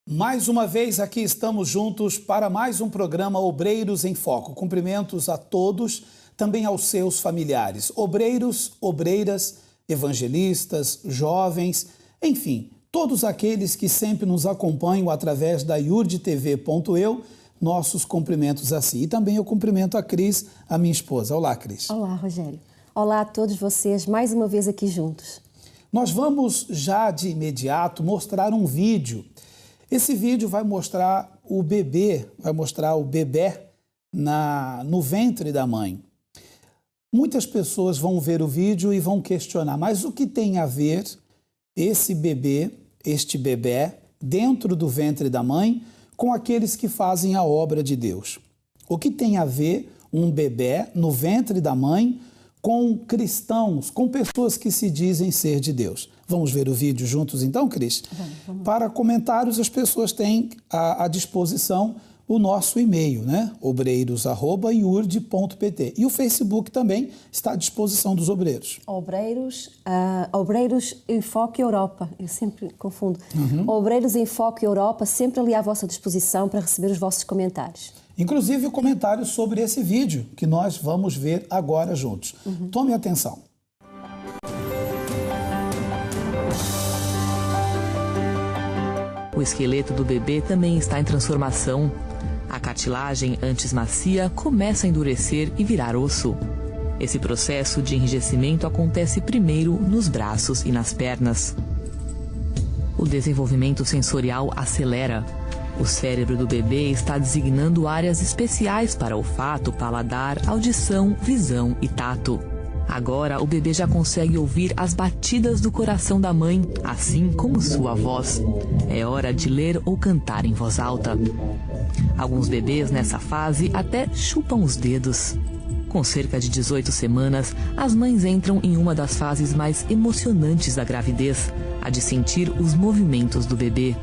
Mais uma vez aqui estamos juntos para mais um programa Obreiros em Foco. Cumprimentos a todos, também aos seus familiares. Obreiros, obreiras, evangelistas, jovens, enfim, todos aqueles que sempre nos acompanham através da iurdtv.eu, nossos cumprimentos a si. E também eu cumprimento a Cris, a minha esposa. Olá, Cris. Olá, Rogério. Olá a todos vocês, mais uma vez aqui juntos. Nós vamos já de imediato mostrar um vídeo. Esse vídeo vai mostrar o bebê no ventre da mãe. Muitas pessoas vão ver o vídeo e vão questionar, mas o que tem a ver este bebê, dentro do ventre da mãe, com aqueles que fazem a obra de Deus? O que tem a ver um bebê no ventre da mãe com cristãos, com pessoas que se dizem ser de Deus? Vamos ver o vídeo juntos então, Cris? Vamos. Para comentários, as pessoas têm à disposição o nosso e-mail, né? obreiros@iurde.pt. E o Facebook também está à disposição dos obreiros. Obreiros em Foco Europa, eu sempre confundo. Obreiros em Foco Europa, sempre ali à vossa disposição para receber os vossos comentários. Inclusive o comentário sobre esse vídeo que nós vamos ver agora juntos. Tome atenção. O esqueleto do bebê também está em transformação. A cartilagem, antes macia, começa a endurecer e virar osso. Esse processo de enrijecimento acontece primeiro nos braços e nas pernas. O desenvolvimento sensorial acelera. O cérebro do bebê está designando áreas especiais para olfato, paladar, audição, visão e tato. Agora, o bebê já consegue ouvir as batidas do coração da mãe, assim como sua voz. É hora de ler ou cantar em voz alta. Alguns bebês nessa fase até chupam os dedos. Com cerca de 18 semanas, as mães entram em uma das fases mais emocionantes da gravidez, a de sentir os movimentos do bebê.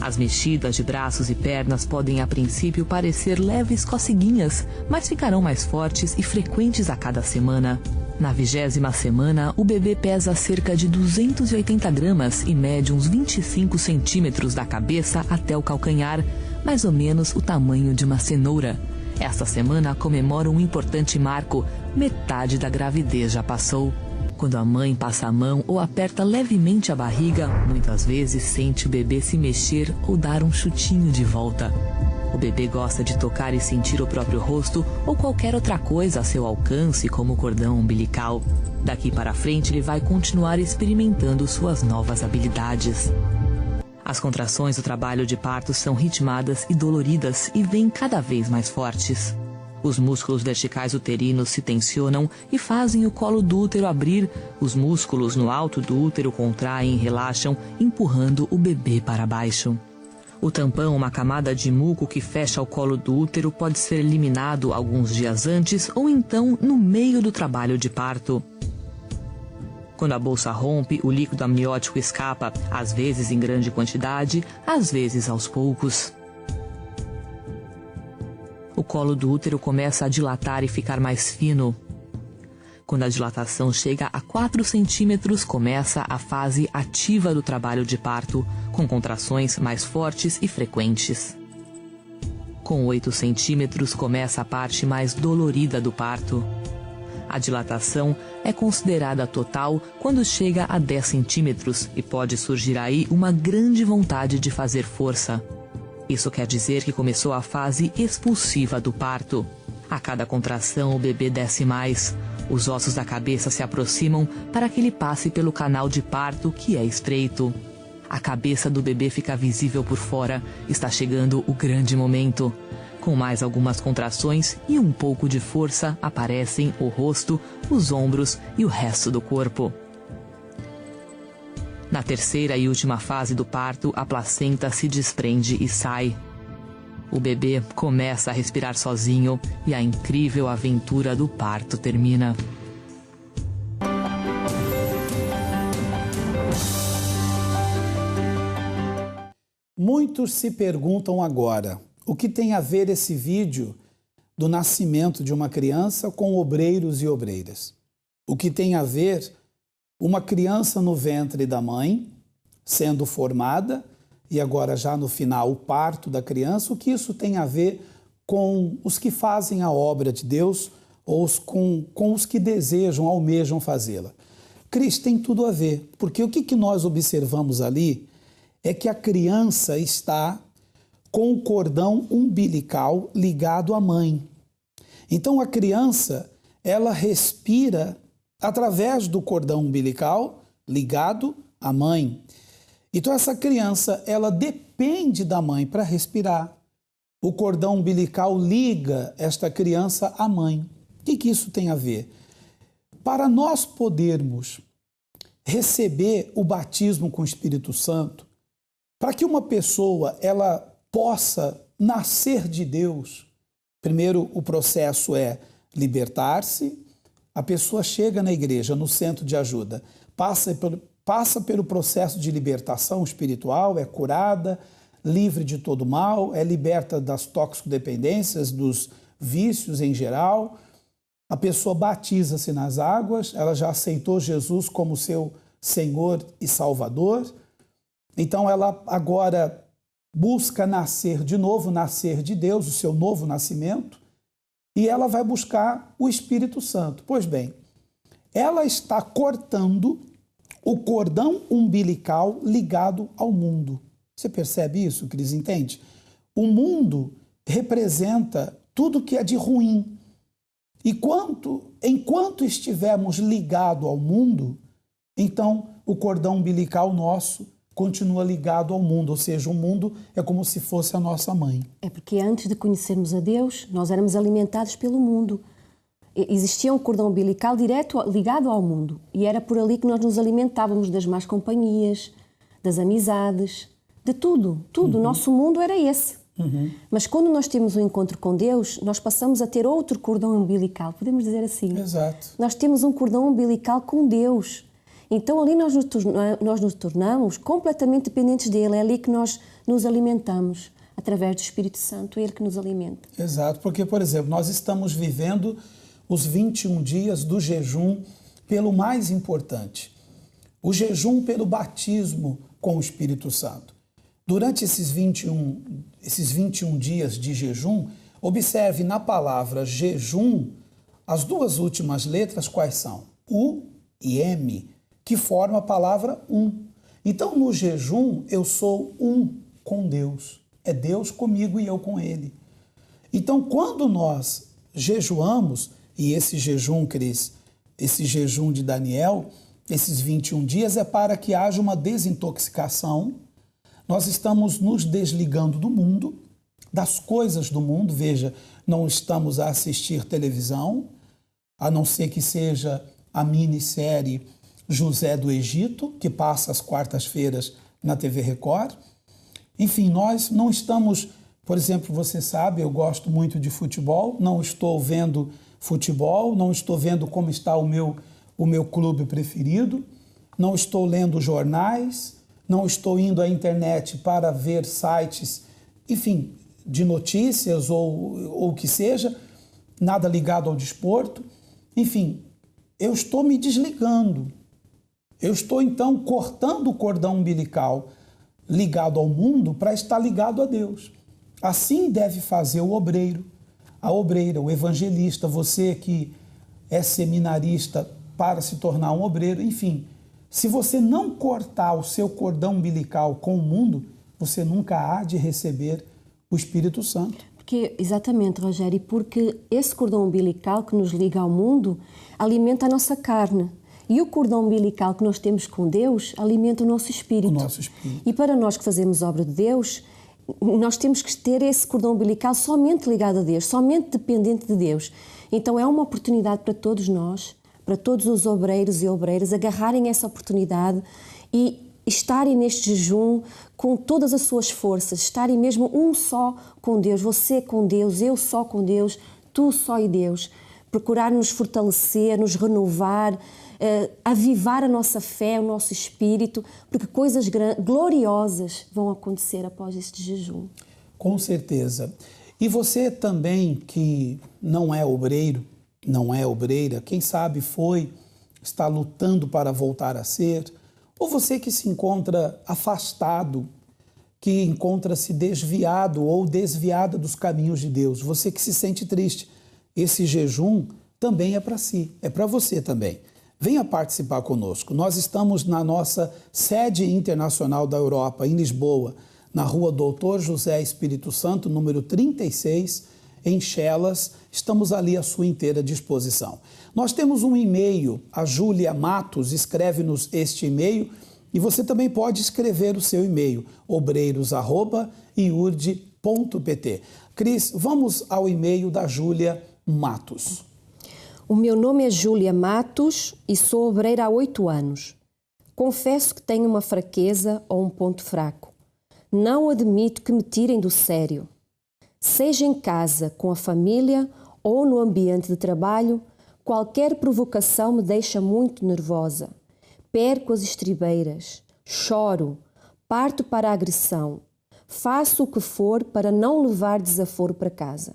As mexidas de braços e pernas podem a princípio parecer leves coceguinhas, mas ficarão mais fortes e frequentes a cada semana. Na 20ª semana, o bebê pesa cerca de 280 gramas e mede uns 25 centímetros da cabeça até o calcanhar, mais ou menos o tamanho de uma cenoura. Esta semana comemora um importante marco: metade da gravidez já passou. Quando a mãe passa a mão ou aperta levemente a barriga, muitas vezes sente o bebê se mexer ou dar um chutinho de volta. O bebê gosta de tocar e sentir o próprio rosto ou qualquer outra coisa a seu alcance, como o cordão umbilical. Daqui para frente, ele vai continuar experimentando suas novas habilidades. As contrações do trabalho de parto são ritmadas e doloridas e vêm cada vez mais fortes. Os músculos verticais uterinos se tensionam e fazem o colo do útero abrir. Os músculos no alto do útero contraem e relaxam, empurrando o bebê para baixo. O tampão, uma camada de muco que fecha o colo do útero, pode ser eliminado alguns dias antes ou então no meio do trabalho de parto. Quando a bolsa rompe, o líquido amniótico escapa, às vezes em grande quantidade, às vezes aos poucos. O colo do útero começa a dilatar e ficar mais fino. Quando a dilatação chega a 4 centímetros, começa a fase ativa do trabalho de parto, com contrações mais fortes e frequentes. Com 8 centímetros, começa a parte mais dolorida do parto. A dilatação é considerada total quando chega a 10 centímetros e pode surgir aí uma grande vontade de fazer força. Isso quer dizer que começou a fase expulsiva do parto. A cada contração, o bebê desce mais. Os ossos da cabeça se aproximam para que ele passe pelo canal de parto, que é estreito. A cabeça do bebê fica visível por fora. Está chegando o grande momento. Com mais algumas contrações e um pouco de força, aparecem o rosto, os ombros e o resto do corpo. Na terceira e última fase do parto, a placenta se desprende e sai. O bebê começa a respirar sozinho e a incrível aventura do parto termina. Muitos se perguntam agora, o que tem a ver esse vídeo do nascimento de uma criança com obreiros e obreiras? O que tem a ver uma criança no ventre da mãe, sendo formada, e agora já no final o parto da criança, o que isso tem a ver com os que fazem a obra de Deus ou com os que desejam, almejam fazê-la. Cris, tem tudo a ver, porque o que nós observamos ali é que a criança está com o cordão umbilical ligado à mãe. Então a criança, ela respira através do cordão umbilical ligado à mãe. Então essa criança, ela depende da mãe para respirar. O cordão umbilical liga esta criança à mãe. O que isso tem a ver? Para nós podermos receber o batismo com o Espírito Santo, para que uma pessoa ela possa nascer de Deus, primeiro o processo é libertar-se, a pessoa chega na igreja, no centro de ajuda, passa pelo processo de libertação espiritual, é curada, livre de todo mal, é liberta das toxicodependências, dos vícios em geral. A pessoa batiza-se nas águas, ela já aceitou Jesus como seu Senhor e Salvador. Então ela agora busca nascer de novo, nascer de Deus, o seu novo nascimento, e ela vai buscar o Espírito Santo. Pois bem, ela está cortando o cordão umbilical ligado ao mundo. Você percebe isso, Cris? Entende? O mundo representa tudo que é de ruim. E enquanto estivermos ligados ao mundo, então o cordão umbilical nosso continua ligado ao mundo, ou seja, o mundo é como se fosse a nossa mãe. É porque antes de conhecermos a Deus, nós éramos alimentados pelo mundo. Existia um cordão umbilical direto ligado ao mundo e era por ali que nós nos alimentávamos das más companhias, das amizades, de tudo. O nosso mundo era esse. Mas quando nós temos um encontro com Deus, nós passamos a ter outro cordão umbilical, podemos dizer assim. Exato. Nós temos um cordão umbilical com Deus. Então ali nós nos tornamos completamente dependentes dele, é ali que nós nos alimentamos, através do Espírito Santo, é ele que nos alimenta. Exato, porque, por exemplo, nós estamos vivendo os 21 dias do jejum pelo mais importante, o jejum pelo batismo com o Espírito Santo. Durante esses 21 dias de jejum, observe na palavra jejum, as duas últimas letras quais são? U e M, que formam a palavra um. Então, no jejum, eu sou um com Deus. É Deus comigo e eu com Ele. Então, quando nós jejuamos, e esse jejum, Cris, esse jejum de Daniel, esses 21 dias é para que haja uma desintoxicação. Nós estamos nos desligando do mundo, das coisas do mundo. Veja, não estamos a assistir televisão, a não ser que seja a minissérie José do Egito, que passa às quartas-feiras na TV Record. Enfim, nós não estamos, por exemplo, você sabe, eu gosto muito de futebol, não estou vendo futebol, não estou vendo como está o meu clube preferido, não estou lendo jornais, não estou indo à internet para ver sites, enfim, de notícias ou o que seja, nada ligado ao desporto. Enfim, eu estou me desligando. Eu estou, então, cortando o cordão umbilical ligado ao mundo para estar ligado a Deus. Assim deve fazer o obreiro, a obreira, o evangelista, você que é seminarista para se tornar um obreiro, enfim. Se você não cortar o seu cordão umbilical com o mundo, você nunca há de receber o Espírito Santo. Porque, exatamente, Rogério, porque esse cordão umbilical que nos liga ao mundo alimenta a nossa carne. E o cordão umbilical que nós temos com Deus alimenta o nosso espírito. O nosso espírito. E para nós que fazemos obra de Deus, nós temos que ter esse cordão umbilical somente ligado a Deus, somente dependente de Deus. Então é uma oportunidade para todos nós, para todos os obreiros e obreiras, agarrarem essa oportunidade e estarem neste jejum com todas as suas forças, estarem mesmo um só com Deus, você com Deus, eu só com Deus, tu só e Deus. Procurar nos fortalecer, nos renovar, avivar a nossa fé, o nosso espírito, porque coisas gloriosas vão acontecer após este jejum. Com certeza. E você também que não é obreiro, não é obreira, quem sabe está lutando para voltar a ser, ou você que se encontra afastado, que encontra-se desviado ou desviada dos caminhos de Deus, você que se sente triste, esse jejum também é para si, é para você também. Venha participar conosco. Nós estamos na nossa sede internacional da Europa, em Lisboa, na rua Doutor José Espírito Santo, número 36, em Chelas. Estamos ali à sua inteira disposição. Nós temos um e-mail, a Júlia Matos escreve-nos este e-mail, e você também pode escrever o seu e-mail, obreiros@iurde.pt. Cris, vamos ao e-mail da Júlia Matos. O meu nome é Júlia Matos e sou obreira há 8 anos. Confesso que tenho uma fraqueza ou um ponto fraco. Não admito que me tirem do sério. Seja em casa, com a família ou no ambiente de trabalho, qualquer provocação me deixa muito nervosa. Perco as estribeiras, choro, parto para a agressão. Faço o que for para não levar desaforo para casa.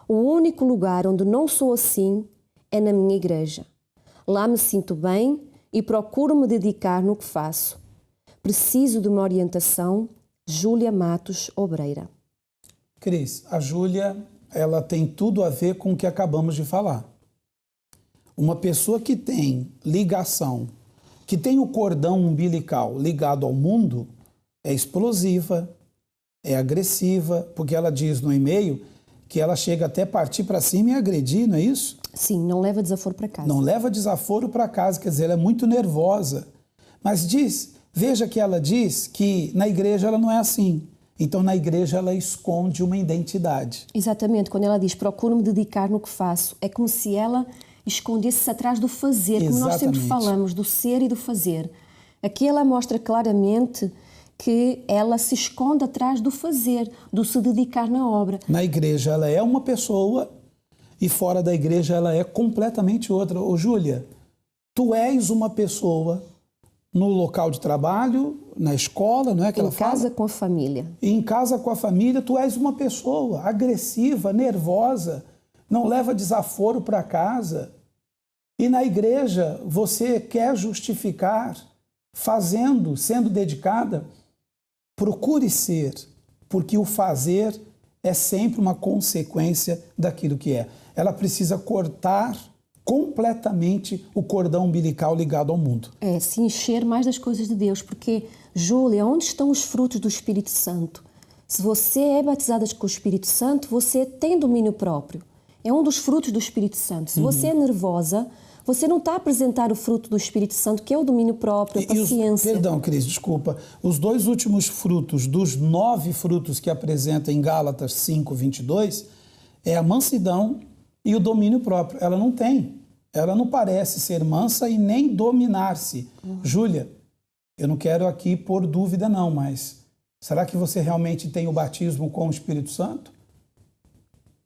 O único lugar onde não sou assim é na minha igreja. Lá me sinto bem e procuro me dedicar no que faço. Preciso de uma orientação. Júlia Matos, obreira. Cris, a Júlia, ela tem tudo a ver com o que acabamos de falar. Uma pessoa que tem ligação, que tem o cordão umbilical ligado ao mundo, é explosiva, é agressiva, porque ela diz no e-mail que ela chega até partir para cima e agredir, não é isso? Sim, não leva desaforo para casa. Não leva desaforo para casa, quer dizer, ela é muito nervosa. Mas veja que ela diz que na igreja ela não é assim. Então, na igreja, ela esconde uma identidade. Exatamente. Quando ela diz, procuro me dedicar no que faço, é como se ela escondesse-se atrás do fazer, como Exatamente. nós sempre falamos, do ser e do fazer. Aqui ela mostra claramente que ela se esconde atrás do fazer, do se dedicar na obra. Na igreja, ela é uma pessoa e fora da igreja, ela é completamente outra. Ô, Júlia, tu és uma pessoa no local de trabalho, na escola, não é que ela fala? Em casa com a família. E em casa com a família, tu és uma pessoa agressiva, nervosa, não leva desaforo para casa. E na igreja, você quer justificar, fazendo, sendo dedicada. Procure ser, porque o fazer é sempre uma consequência daquilo que é. Ela precisa cortar completamente o cordão umbilical ligado ao mundo. É, se encher mais das coisas de Deus, porque, Júlia, onde estão os frutos do Espírito Santo? Se você é batizada com o Espírito Santo, você tem domínio próprio. É um dos frutos do Espírito Santo. Se você é nervosa, você não está a apresentar o fruto do Espírito Santo, que é o domínio próprio, a paciência. Perdão, Cris, desculpa. Os 2 últimos frutos, dos 9 frutos que apresenta em Gálatas 5:22, é a mansidão e o domínio próprio. Ela não tem. Ela não parece ser mansa e nem dominar-se. Júlia, eu não quero aqui pôr dúvida não, mas será que você realmente tem o batismo com o Espírito Santo?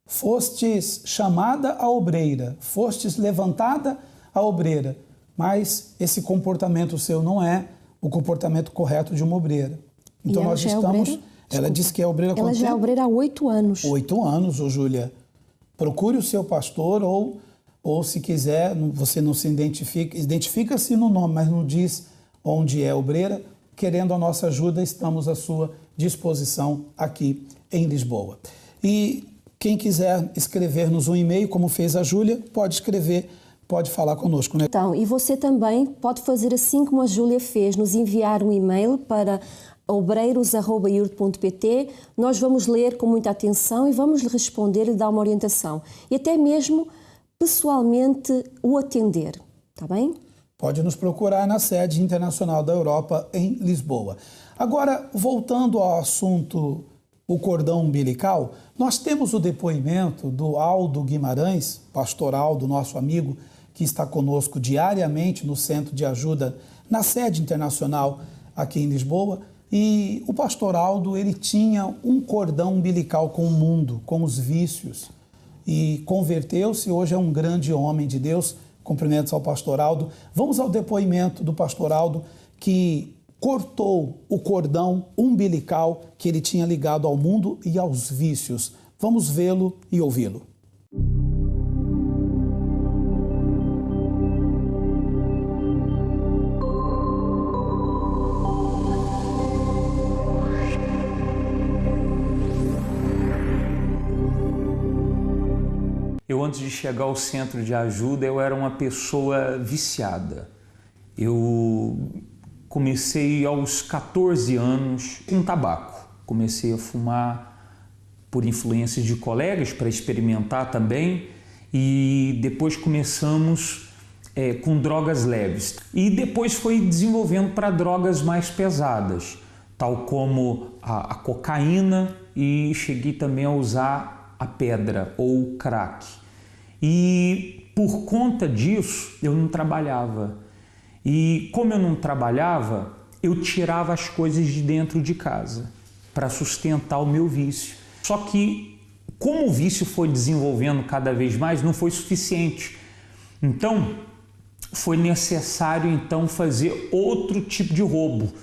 Fostes chamada a obreira, fostes levantada a obreira, mas esse comportamento seu não é o comportamento correto de uma obreira. Então nós estamos... Ela disse que é obreira há quanto tempo? Ela já é obreira há 8 anos. 8 anos, ô Júlia. Procure o seu pastor ou se quiser, você não se identifica-se no nome, mas não diz onde é obreira. Querendo a nossa ajuda, estamos à sua disposição aqui em Lisboa. E quem quiser escrever-nos um e-mail, como fez a Júlia, pode escrever, pode falar conosco, né? Então, e você também pode fazer assim como a Júlia fez, nos enviar um e-mail para obreiros@iurde.pt. Nós vamos ler com muita atenção e vamos lhe responder e dar uma orientação. E até mesmo, pessoalmente, o atender. Está bem? Pode nos procurar na sede internacional da Europa, em Lisboa. Agora, voltando ao assunto, o cordão umbilical, nós temos o depoimento do Aldo Guimarães, pastor Aldo, nosso amigo, que está conosco diariamente no Centro de Ajuda, na sede internacional aqui em Lisboa. E o pastor Aldo, ele tinha um cordão umbilical com o mundo, com os vícios. E converteu-se, hoje é um grande homem de Deus. Cumprimentos ao pastor Aldo. Vamos ao depoimento do pastor Aldo, que cortou o cordão umbilical que ele tinha ligado ao mundo e aos vícios. Vamos vê-lo e ouvi-lo. antes de chegar ao centro de ajuda, eu era uma pessoa viciada. Eu comecei aos 14 anos com tabaco. Comecei a fumar por influência de colegas para experimentar também, e depois começamos com drogas leves. E depois foi desenvolvendo para drogas mais pesadas, tal como a cocaína, e cheguei também a usar a pedra ou crack. E por conta disso eu não trabalhava. E como eu não trabalhava, eu tirava as coisas de dentro de casa para sustentar o meu vício. Só que como o vício foi desenvolvendo cada vez mais, não foi suficiente. Então foi necessário então fazer outro tipo de roubo.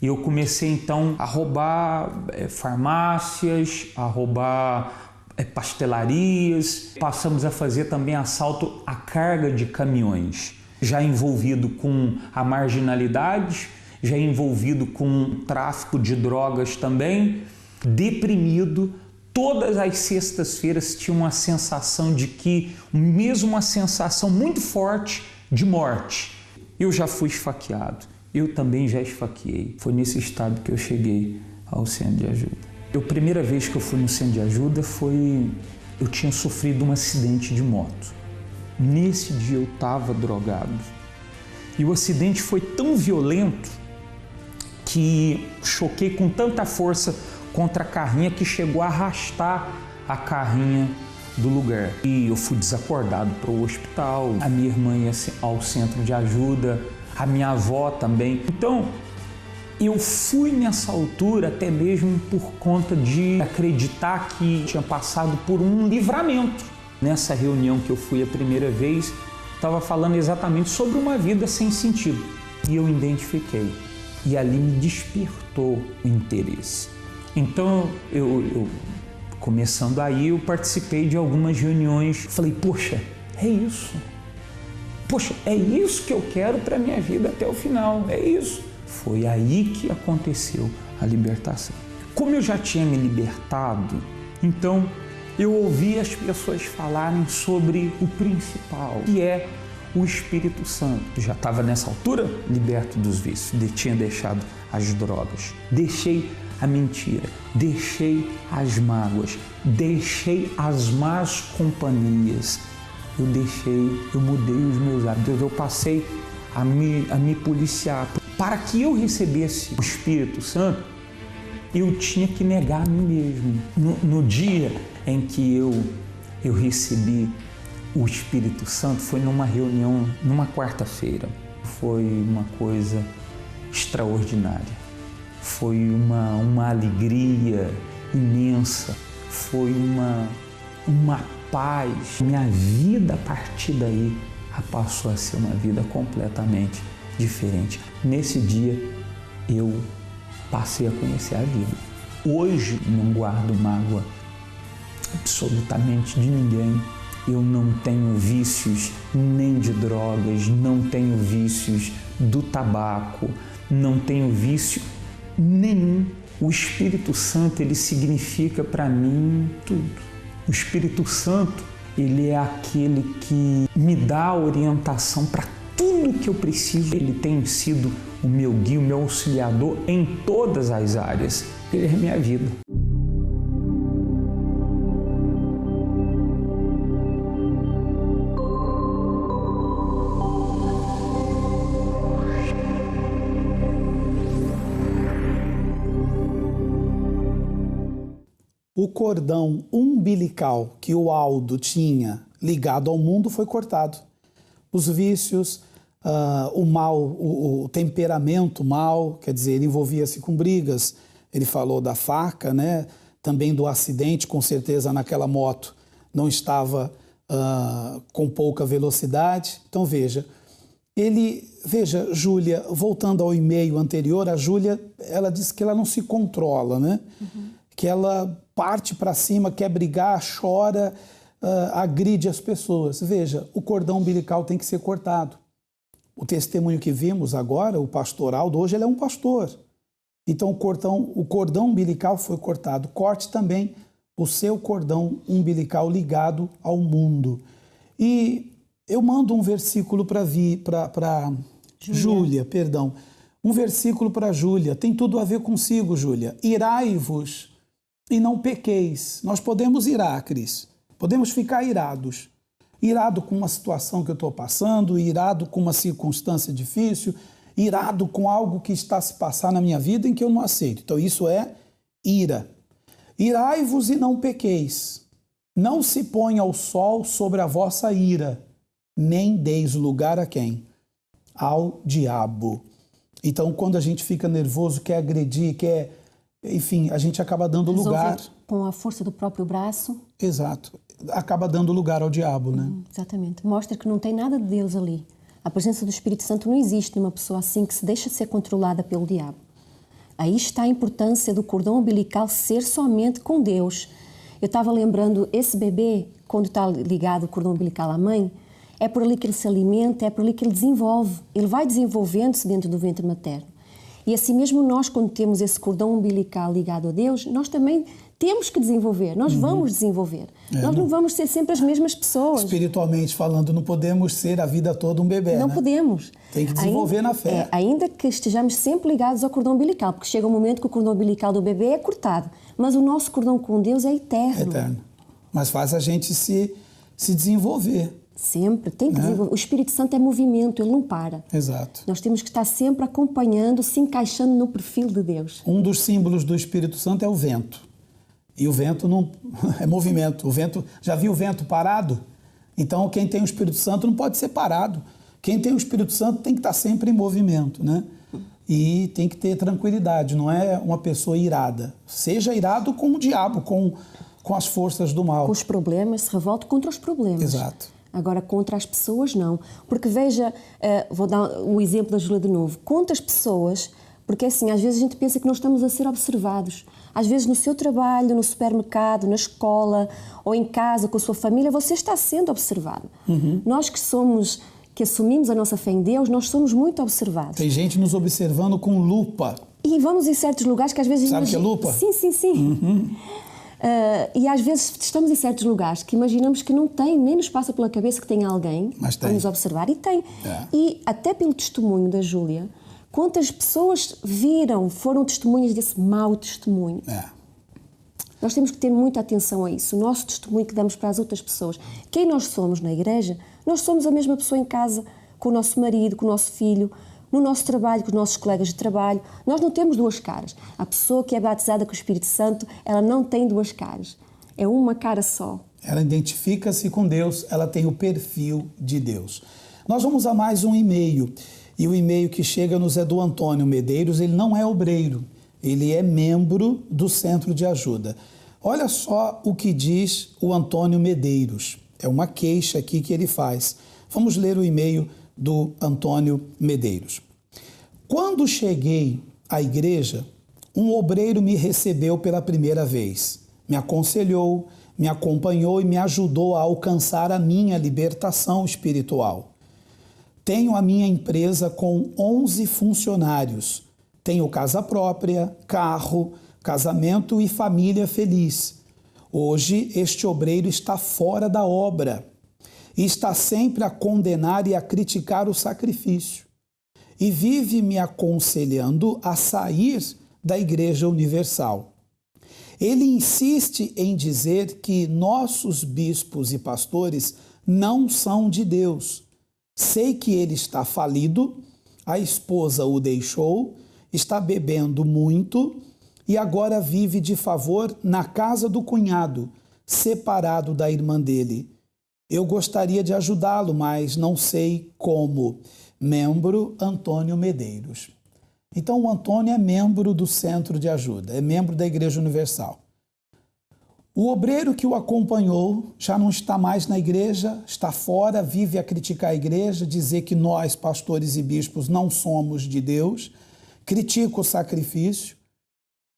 E eu comecei então a roubar farmácias, a roubar pastelarias. Passamos a fazer também assalto à carga de caminhões, já envolvido com a marginalidade, já envolvido com tráfico de drogas também, deprimido. Todas as sextas-feiras tinha uma sensação de que, mesmo uma sensação muito forte de morte. Eu já fui esfaqueado, eu também já esfaqueei. Foi nesse estado que eu cheguei ao centro de ajuda. A primeira vez que eu fui no centro de ajuda eu tinha sofrido um acidente de moto. Nesse dia eu estava drogado. E o acidente foi tão violento que choquei com tanta força contra a carrinha que chegou a arrastar a carrinha do lugar. E eu fui desacordado para o hospital. A minha irmã ia ao centro de ajuda, a minha avó também. Então, eu fui nessa altura até mesmo por conta de acreditar que tinha passado por um livramento. Nessa reunião que eu fui a primeira vez, estava falando exatamente sobre uma vida sem sentido. E eu identifiquei. E ali me despertou o interesse. Então, começando aí, eu participei de algumas reuniões. Falei, poxa, é isso. Poxa, é isso que eu quero para a minha vida até o final. É isso. Foi aí que aconteceu a libertação. Como eu já tinha me libertado, então eu ouvi as pessoas falarem sobre o principal, que é o Espírito Santo. Eu já estava nessa altura liberto dos vícios, tinha deixado as drogas, deixei a mentira, deixei as mágoas, deixei as más companhias, eu mudei os meus hábitos, eu passei a me policiar. Para que eu recebesse o Espírito Santo, eu tinha que negar a mim mesmo. No dia em que eu recebi o Espírito Santo, foi numa reunião, numa quarta-feira. Foi uma coisa extraordinária. Foi uma alegria imensa. Foi uma paz. Minha vida, a partir daí, passou a ser uma vida completamente diferente. Nesse dia, eu passei a conhecer a vida. Hoje, não guardo mágoa absolutamente de ninguém. Eu não tenho vícios nem de drogas, não tenho vícios do tabaco, não tenho vício nenhum. O Espírito Santo, ele significa para mim tudo. O Espírito Santo, ele é aquele que me dá a orientação para tudo que eu preciso. Ele tem sido o meu guia, o meu auxiliador em todas as áreas. Ele é a minha vida. O cordão umbilical que o Aldo tinha ligado ao mundo foi cortado. Os vícios, o mal, o temperamento mal, quer dizer, ele envolvia-se com brigas. Ele falou da faca, né? Também do acidente, com certeza naquela moto não estava com pouca velocidade. Então veja, Júlia, voltando ao e-mail anterior, a Júlia, ela disse que ela não se controla, né? Uhum. Que ela parte para cima, quer brigar, chora, agride as pessoas. Veja, o cordão umbilical tem que ser cortado. O testemunho que vimos agora, o pastor Aldo, hoje ele é um pastor. Então o cordão umbilical foi cortado. Corte também o seu cordão umbilical ligado ao mundo. E eu mando um versículo para Júlia, perdão. Um versículo para Júlia, tem tudo a ver consigo, Júlia. Irai-vos e não pequeis. Nós podemos irar, Cris. Podemos ficar irados. Irado com uma situação que eu estou passando, irado com uma circunstância difícil, irado com algo que está a se passar na minha vida em que eu não aceito. Então isso é ira. Irai-vos e não pequeis. Não se ponha o sol sobre a vossa ira, nem deis lugar a quem? Ao diabo. Então, quando a gente fica nervoso, quer agredir, enfim, a gente acaba dando lugar. Com a força do próprio braço. Exato. Acaba dando lugar ao diabo, né? Exatamente. Mostra que não tem nada de Deus ali. A presença do Espírito Santo não existe numa pessoa assim que se deixa ser controlada pelo diabo. Aí está a importância do cordão umbilical ser somente com Deus. Eu estava lembrando, esse bebê, quando está ligado o cordão umbilical à mãe, é por ali que ele se alimenta, é por ali que ele desenvolve. Ele vai desenvolvendo-se dentro do ventre materno. E assim mesmo nós, quando temos esse cordão umbilical ligado a Deus, nós também temos que desenvolver, nós vamos desenvolver. Nós não vamos ser sempre as mesmas pessoas. Espiritualmente falando, não podemos ser a vida toda um bebê, Não né? podemos. Tem que desenvolver na fé. Ainda que estejamos sempre ligados ao cordão umbilical, porque chega um momento que o cordão umbilical do bebê é cortado, mas o nosso cordão com Deus é eterno. É eterno. Mas faz a gente se desenvolver. Sempre, tem que desenvolver. O Espírito Santo é movimento, ele não para. Exato. Nós temos que estar sempre acompanhando, se encaixando no perfil de Deus. Um dos símbolos do Espírito Santo é o vento. E o vento não é movimento. O vento, já viu o vento parado? Então, quem tem o Espírito Santo não pode ser parado. Quem tem o Espírito Santo tem que estar sempre em movimento, né? E tem que ter tranquilidade, não é uma pessoa irada. Seja irado com o diabo, com as forças do mal. Com os problemas, se revolte contra os problemas. Exato. Agora, contra as pessoas, não. Porque veja, vou dar o exemplo da Júlia de novo. Contra as pessoas, porque assim, às vezes a gente pensa que não estamos a ser observados. Às vezes no seu trabalho, no supermercado, na escola ou em casa, com a sua família, você está sendo observado. Nós que assumimos a nossa fé em Deus, nós somos muito observados. Tem gente nos observando com lupa. E vamos em certos lugares que às vezes... Sabe o que é lupa? Sim. E às vezes estamos em certos lugares que imaginamos que não tem, nem nos passa pela cabeça que tem alguém a nos observar. E tem. E até pelo testemunho da Júlia, quantas pessoas foram testemunhas desse mau testemunho. Nós temos que ter muita atenção a isso. O nosso testemunho que damos para as outras pessoas. Quem nós somos na igreja, nós somos a mesma pessoa em casa, com o nosso marido, com o nosso filho, no nosso trabalho, com os nossos colegas de trabalho. Nós não temos duas caras. A pessoa que é batizada com o Espírito Santo, ela não tem duas caras. É uma cara só. Ela identifica-se com Deus, ela tem o perfil de Deus. Nós vamos a mais um e-mail. E o e-mail que chega-nos é do Antônio Medeiros. Ele não é obreiro, ele é membro do Centro de Ajuda. Olha só o que diz o Antônio Medeiros. É uma queixa aqui que ele faz. Vamos ler o e-mail do Antônio Medeiros. Quando cheguei à igreja, um obreiro me recebeu pela primeira vez, me aconselhou, me acompanhou e me ajudou a alcançar a minha libertação espiritual. Tenho a minha empresa com 11 funcionários, tenho casa própria, carro, casamento e família feliz. Hoje este obreiro está fora da obra e está sempre a condenar e a criticar o sacrifício. E vive me aconselhando a sair da Igreja Universal. Ele insiste em dizer que nossos bispos e pastores não são de Deus. Sei que ele está falido, a esposa o deixou, está bebendo muito e agora vive de favor na casa do cunhado, separado da irmã dele. Eu gostaria de ajudá-lo, mas não sei como. Membro Antônio Medeiros. Então, o Antônio é membro do Centro de Ajuda, é membro da Igreja Universal. O obreiro que o acompanhou já não está mais na igreja, está fora, vive a criticar a igreja, dizer que nós, pastores e bispos, não somos de Deus, critica o sacrifício,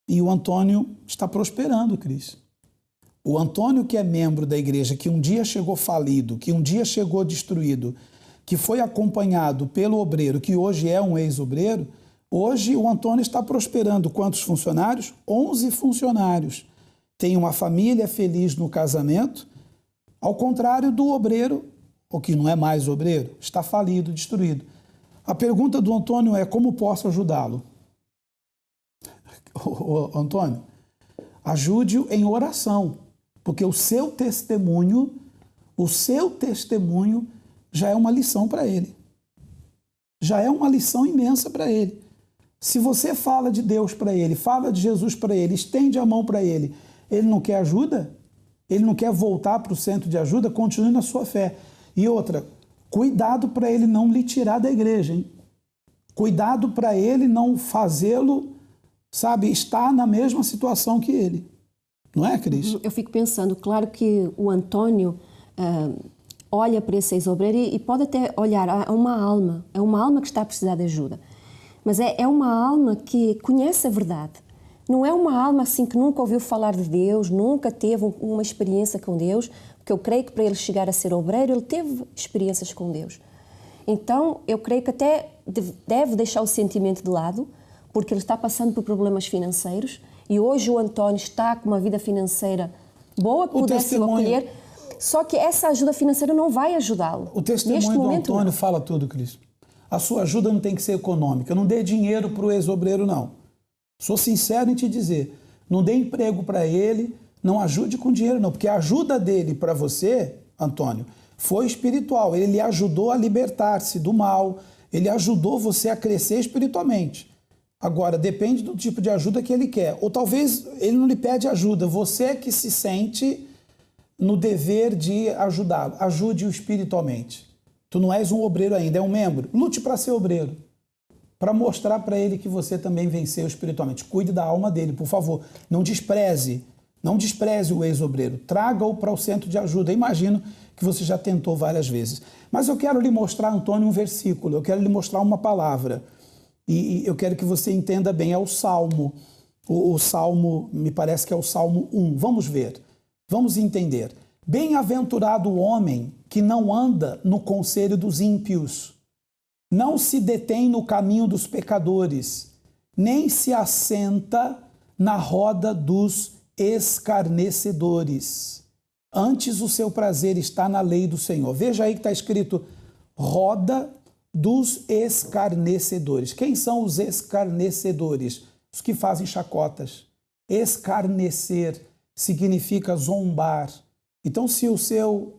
e o Antônio está prosperando, Cris. O Antônio, que é membro da igreja, que um dia chegou falido, que um dia chegou destruído, que foi acompanhado pelo obreiro, que hoje é um ex-obreiro, hoje o Antônio está prosperando. Quantos funcionários? 11 funcionários. tem uma família feliz no casamento, ao contrário do obreiro, ou que não é mais obreiro, está falido, destruído. A pergunta do Antônio é: como posso ajudá-lo? Antônio, ajude-o em oração, porque o seu testemunho já é uma lição para ele. Já é uma lição imensa para ele. Se você fala de Deus para ele, fala de Jesus para ele, estende a mão para ele, ele não quer ajuda? Ele não quer voltar para o centro de ajuda? Continue na sua fé. E outra, cuidado para ele não lhe tirar da igreja, hein? Cuidado para ele não fazê-lo, sabe, estar na mesma situação que ele. Não é, Cris? Eu fico pensando, claro que o Antônio olha para esse ex-obreiro e pode até olhar, é uma alma que está a precisar de ajuda. Mas é uma alma que conhece a verdade. Não é uma alma assim que nunca ouviu falar de Deus, nunca teve uma experiência com Deus, porque eu creio que para ele chegar a ser obreiro, ele teve experiências com Deus. Então, eu creio que até deve deixar o sentimento de lado, porque ele está passando por problemas financeiros e hoje o Antônio está com uma vida financeira boa que pudesse acolher, só que essa ajuda financeira não vai ajudá-lo. O testemunho do Antônio fala tudo, Cris. A sua ajuda não tem que ser econômica. Não dê dinheiro para o ex-obreiro, não. Sou sincero em te dizer. Não dê emprego para ele, não ajude com dinheiro, não. Porque a ajuda dele para você, Antônio, foi espiritual. Ele lhe ajudou a libertar-se do mal. Ele ajudou você a crescer espiritualmente. Agora, depende do tipo de ajuda que ele quer. Ou talvez ele não lhe pede ajuda. Você é que se sente no dever de ajudá-lo. Ajude-o espiritualmente. Tu não és um obreiro ainda, é um membro. Lute para ser obreiro. Para mostrar para ele que você também venceu espiritualmente. Cuide da alma dele, por favor. Não despreze o ex-obreiro. Traga-o para o centro de ajuda. Eu imagino que você já tentou várias vezes. Mas eu quero lhe mostrar, Antônio, um versículo. Eu quero lhe mostrar uma palavra. E eu quero que você entenda bem. É o Salmo. O Salmo, me parece que é o Salmo 1. Vamos ver. Vamos entender. Bem-aventurado o homem que não anda no conselho dos ímpios, não se detém no caminho dos pecadores, nem se assenta na roda dos escarnecedores. Antes o seu prazer está na lei do Senhor. Veja aí que está escrito roda dos escarnecedores. Quem são os escarnecedores? Os que fazem chacotas. Escarnecer significa zombar. Então, se o seu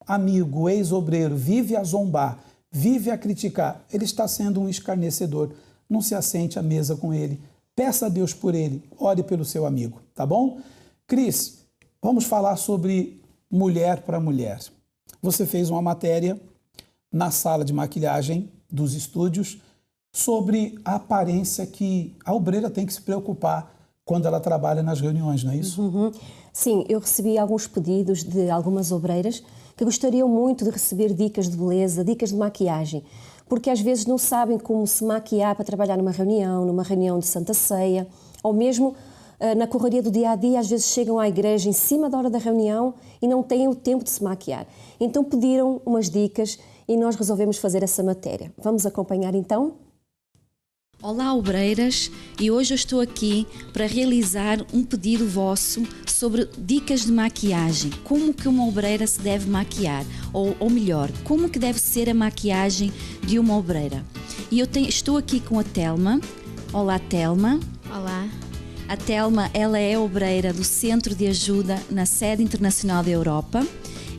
amigo, ex-obreiro, vive a zombar, vive a criticar, ele está sendo um escarnecedor. Não se assente à mesa com ele. Peça a Deus por ele. Ore pelo seu amigo, tá bom? Cris, vamos falar sobre mulher para mulher. Você fez uma matéria na sala de maquilhagem dos estúdios sobre a aparência que a obreira tem que se preocupar quando ela trabalha nas reuniões, não é isso? Uhum. Sim, eu recebi alguns pedidos de algumas obreiras que gostariam muito de receber dicas de beleza, dicas de maquiagem, porque às vezes não sabem como se maquiar para trabalhar numa reunião de Santa Ceia, ou mesmo na correria do dia-a-dia, às vezes chegam à igreja em cima da hora da reunião e não têm o tempo de se maquiar. Então pediram umas dicas e nós resolvemos fazer essa matéria. Vamos acompanhar então? Olá, obreiras, e hoje eu estou aqui para realizar um pedido vosso sobre dicas de maquiagem. Como que uma obreira se deve maquiar? Ou melhor, como que deve ser a maquiagem de uma obreira? E estou aqui com a Telma. Olá, Telma. Olá. A Telma, ela é obreira do Centro de Ajuda na sede internacional da Europa.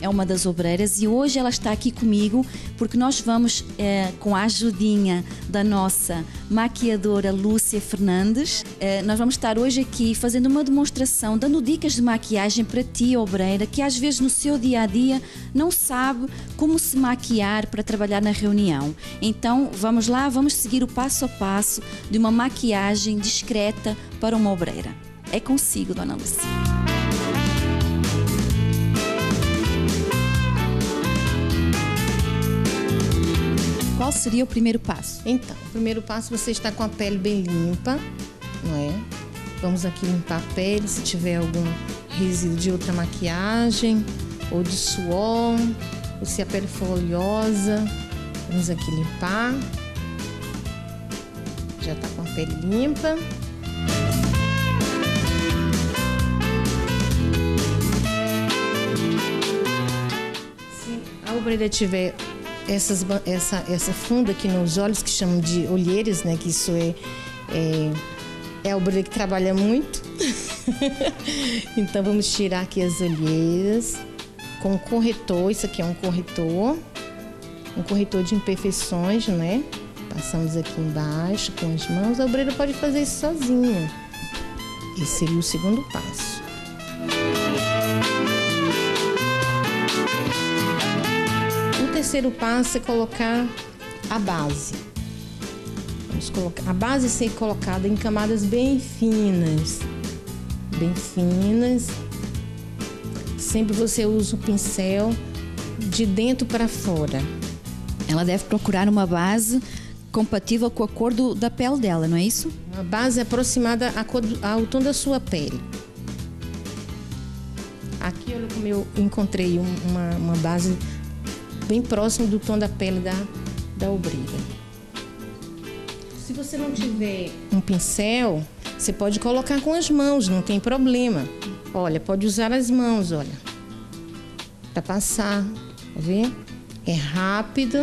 É uma das obreiras e hoje ela está aqui comigo porque nós vamos, com a ajudinha da nossa maquiadora Lúcia Fernandes, nós vamos estar hoje aqui fazendo uma demonstração, dando dicas de maquiagem para ti, obreira, que às vezes no seu dia-a-dia não sabe como se maquiar para trabalhar na reunião. Então vamos lá, vamos seguir o passo a passo de uma maquiagem discreta para uma obreira. É consigo, Dona Lúcia. Qual seria o primeiro passo? Então, o primeiro passo, você está com a pele bem limpa, não é? Vamos aqui limpar a pele, se tiver algum resíduo de outra maquiagem, ou de suor, ou se a pele for oleosa, vamos aqui limpar. Já está com a pele limpa. obreira tiver essa funda aqui nos olhos, que chamam de olheiras, né? Que isso é a obreira que trabalha muito. Então vamos tirar aqui as olheiras com o corretor. Isso aqui é um corretor de imperfeições, né? Passamos aqui embaixo com as mãos. A obreira pode fazer isso sozinha. Esse seria o segundo passo. O terceiro passo é colocar a base. Vamos colocar a base ser colocada em camadas bem finas. Bem finas. Sempre você usa o pincel de dentro para fora. Ela deve procurar uma base compatível com a cor da pele dela, não é isso? Uma base aproximada ao tom da sua pele. Aqui, olha como eu encontrei uma base bem próxima do tom da pele da obreira. Se você não tiver um pincel, você pode colocar com as mãos, não tem problema. Olha, pode usar as mãos, olha, para passar, tá vendo? É rápido.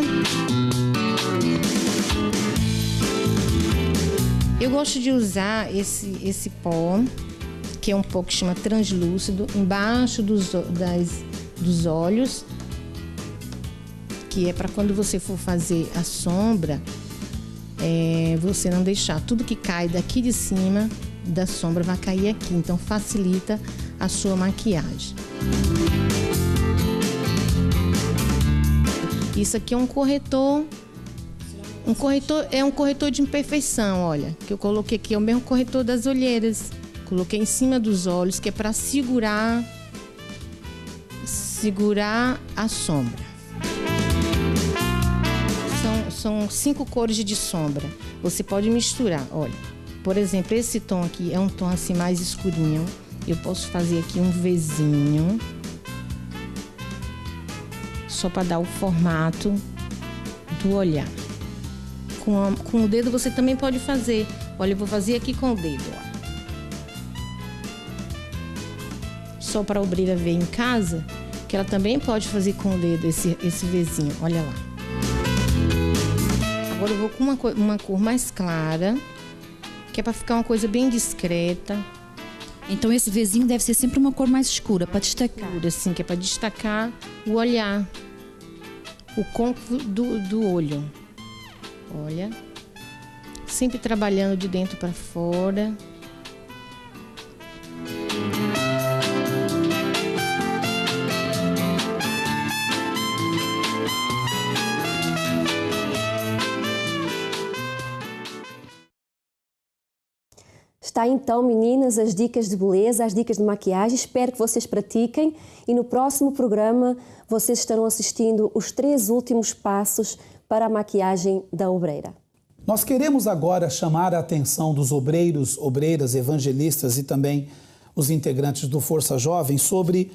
Eu gosto de usar esse pó, que é um pó que chama translúcido, embaixo dos olhos, que é para quando você for fazer a sombra, você não deixar tudo que cai daqui de cima da sombra vai cair aqui, então facilita a sua maquiagem. Isso aqui é um corretor. É um corretor de imperfeição, olha, que eu coloquei aqui, é o mesmo corretor das olheiras. Coloquei em cima dos olhos, que é para segurar a sombra. São 5 cores de sombra. Você pode misturar, olha. Por exemplo, esse tom aqui é um tom assim mais escurinho. Eu posso fazer aqui um Vzinho, só para dar o formato do olhar. Com o dedo você também pode fazer. Olha, eu vou fazer aqui com o dedo, ó. Só para a obreira ver em casa, que ela também pode fazer com o dedo esse Vzinho, olha lá. Agora eu vou com uma cor mais clara, que é para ficar uma coisa bem discreta. Então esse Vzinho deve ser sempre uma cor mais escura, para destacar. Assim, que é para destacar o olhar, o côncavo do olho. Olha, sempre trabalhando de dentro para fora. Está então, meninas, as dicas de beleza, as dicas de maquiagem. Espero que vocês pratiquem e no próximo programa vocês estarão assistindo os 3 últimos passos para a maquiagem da obreira. Nós queremos agora chamar a atenção dos obreiros, obreiras, evangelistas e também os integrantes do Força Jovem sobre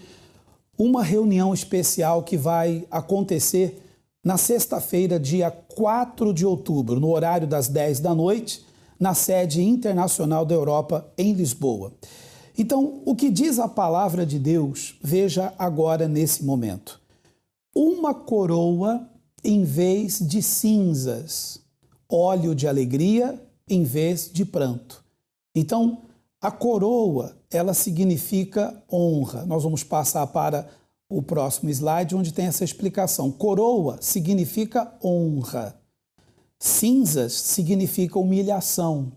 uma reunião especial que vai acontecer na sexta-feira, dia 4 de outubro, no horário das 10 da noite, na sede internacional da Europa, em Lisboa. Então, o que diz a palavra de Deus, veja agora nesse momento. Uma coroa em vez de cinzas, óleo de alegria em vez de pranto. Então, a coroa, ela significa honra. Nós vamos passar para o próximo slide, onde tem essa explicação. Coroa significa honra. Cinzas significa humilhação.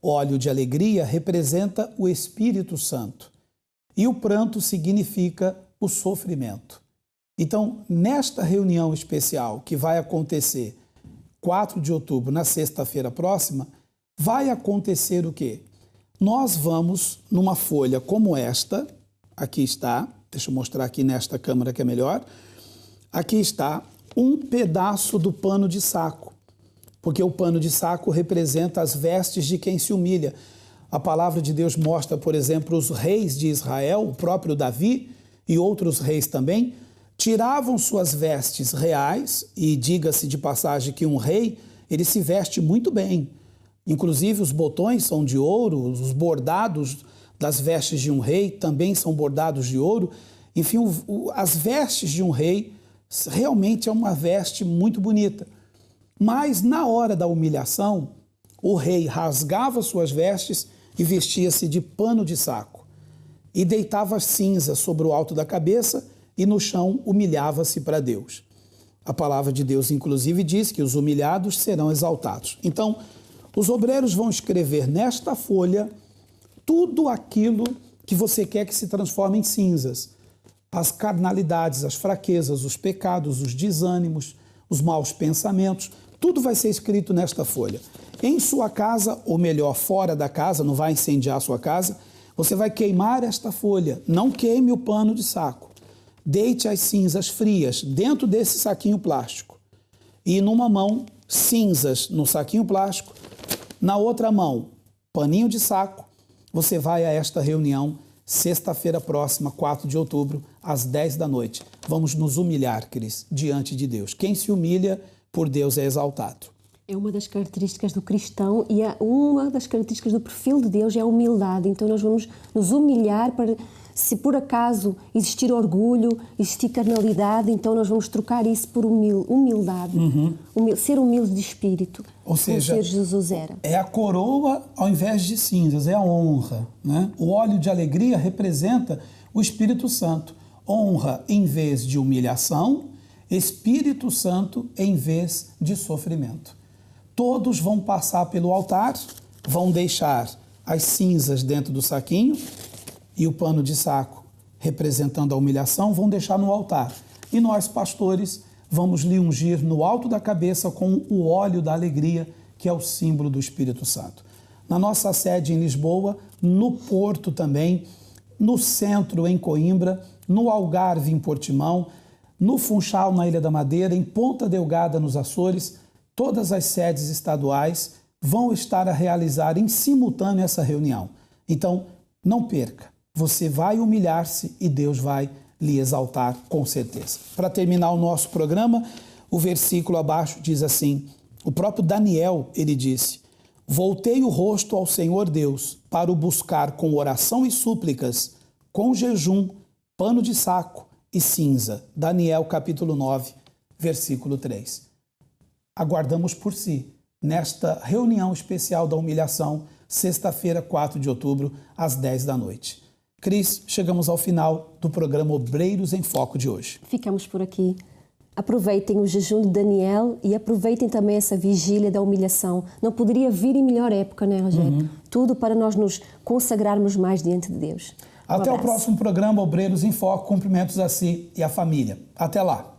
Óleo de alegria representa o Espírito Santo. E o pranto significa o sofrimento. Então, nesta reunião especial que vai acontecer 4 de outubro, na sexta-feira próxima, vai acontecer o quê? Nós vamos, numa folha como esta, aqui está, deixa eu mostrar aqui nesta câmera que é melhor, aqui está um pedaço do pano de saco, porque o pano de saco representa as vestes de quem se humilha. A palavra de Deus mostra, por exemplo, os reis de Israel, o próprio Davi e outros reis também, tiravam suas vestes reais, e diga-se de passagem que um rei, ele se veste muito bem. Inclusive os botões são de ouro, os bordados das vestes de um rei também são bordados de ouro. Enfim, as vestes de um rei Realmente é uma veste muito bonita. Mas na hora da humilhação, o rei rasgava suas vestes e vestia-se de pano de saco. E deitava as cinzas sobre o alto da cabeça e no chão humilhava-se para Deus. A palavra de Deus, inclusive, diz que os humilhados serão exaltados. Então, os obreiros vão escrever nesta folha tudo aquilo que você quer que se transforme em cinzas. As carnalidades, as fraquezas, os pecados, os desânimos, os maus pensamentos, tudo vai ser escrito nesta folha. Em sua casa, ou melhor, fora da casa, não vai incendiar a sua casa, você vai queimar esta folha. Não queime o pano de saco. Deite as cinzas frias dentro desse saquinho plástico. E numa mão, cinzas no saquinho plástico. Na outra mão, paninho de saco. Você vai a esta reunião, sexta-feira próxima, 4 de outubro, às 10 da noite. Vamos nos humilhar, Cris, diante de Deus. Quem se humilha por Deus é exaltado. É uma das características do cristão e uma das características do perfil de Deus é a humildade. Então nós vamos nos humilhar para, se por acaso existir orgulho, existir carnalidade, então nós vamos trocar isso por humildade. Ser humilde de espírito. Ou seja, como Jesus era. É a coroa ao invés de cinzas, é a honra, né? O óleo de alegria representa o Espírito Santo. Honra em vez de humilhação, Espírito Santo em vez de sofrimento. Todos vão passar pelo altar, vão deixar as cinzas dentro do saquinho e o pano de saco, representando a humilhação, vão deixar no altar. E nós, pastores, vamos lhe ungir no alto da cabeça com o óleo da alegria, que é o símbolo do Espírito Santo. Na nossa sede em Lisboa, no Porto também, no centro em Coimbra, no Algarve em Portimão, no Funchal na Ilha da Madeira, em Ponta Delgada nos Açores, todas as sedes estaduais vão estar a realizar em simultâneo essa reunião. Então, não perca. Você vai humilhar-se e Deus vai lhe exaltar com certeza. Para terminar o nosso programa, o versículo abaixo diz assim, o próprio Daniel, ele disse, voltei o rosto ao Senhor Deus para o buscar com oração e súplicas, com jejum, pano de saco e cinza. Daniel capítulo 9, versículo 3. Aguardamos por si, nesta reunião especial da humilhação, sexta-feira, 4 de outubro, às 10 da noite. Cris, chegamos ao final do programa Obreiros em Foco de hoje. Ficamos por aqui. Aproveitem o jejum de Daniel e aproveitem também essa vigília da humilhação. Não poderia vir em melhor época, não é, Rogério? Tudo para nós nos consagrarmos mais diante de Deus. Até o próximo programa Obreiros em Foco. Cumprimentos a si e à família. Até lá.